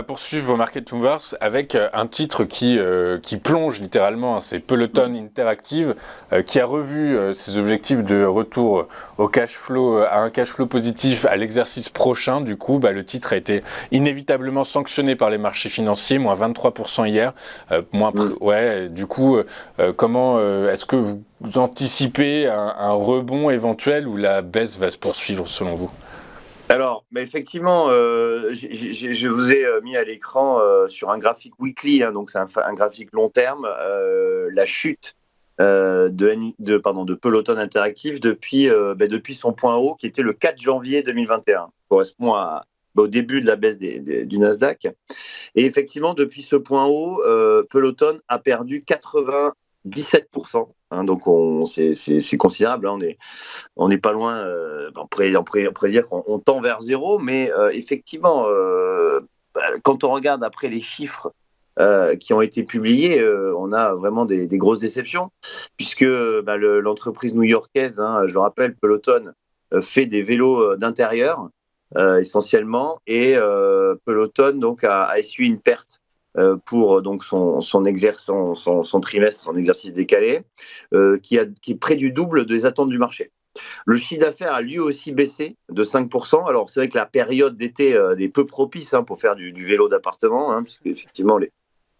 va poursuivre vos Market Movers avec un titre qui plonge littéralement, c'est Peloton Interactive, qui a revu ses objectifs de retour au cash flow, à un cash flow positif à l'exercice prochain. Du coup, le titre a été inévitablement sanctionné par les marchés financiers, moins 23% hier. Du coup, comment est-ce que vous anticipez un rebond éventuel ou la baisse va se poursuivre selon vous ? Alors, effectivement, je vous ai mis à l'écran sur un graphique weekly, donc c'est un graphique long terme, la chute de Peloton Interactive depuis son point haut qui était le 4 janvier 2021, qui correspond au début de la baisse du Nasdaq. Et effectivement, depuis ce point haut, Peloton a perdu 97%. Donc c'est considérable. On n'est pas loin. On pourrait dire qu'on tend vers zéro, mais effectivement, quand on regarde après les chiffres qui ont été publiés, on a vraiment des grosses déceptions, puisque l'entreprise new-yorkaise, je le rappelle, Peloton, fait des vélos d'intérieur essentiellement, et Peloton donc a essuyé une perte pour donc son trimestre en exercice décalé, qui est près du double des attentes du marché. Le chiffre d'affaires a lui aussi baissé de 5%. Alors c'est vrai que la période d'été est peu propice pour faire du vélo d'appartement, puisque effectivement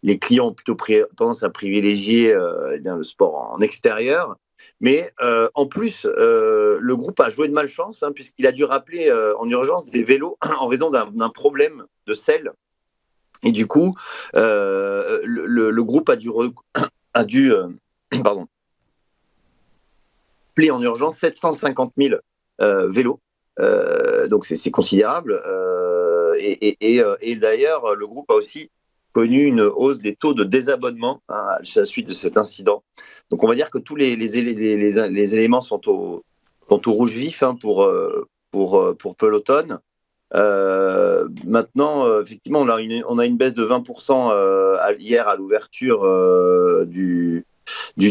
les clients ont plutôt tendance à privilégier le sport en extérieur. Mais en plus, le groupe a joué de malchance, puisqu'il a dû rappeler en urgence des vélos en raison d'un problème de selle. Et du coup, le groupe a dû rappeler en urgence 750 000 vélos. Donc c'est considérable. Et d'ailleurs, le groupe a aussi connu une hausse des taux de désabonnement à la suite de cet incident. Donc on va dire que tous les éléments sont au rouge vif pour Peloton. Maintenant, effectivement, on a une baisse de 20% hier à l'ouverture du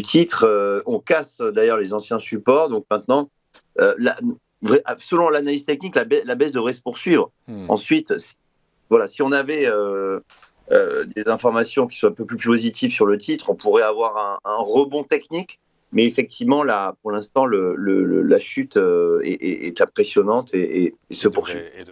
titre. On casse d'ailleurs les anciens supports. Donc maintenant, selon l'analyse technique, la baisse devrait se poursuivre. Ensuite, si on avait des informations qui soient un peu plus positives sur le titre, on pourrait avoir un rebond technique. Mais effectivement, là, pour l'instant, la chute est impressionnante et se poursuit.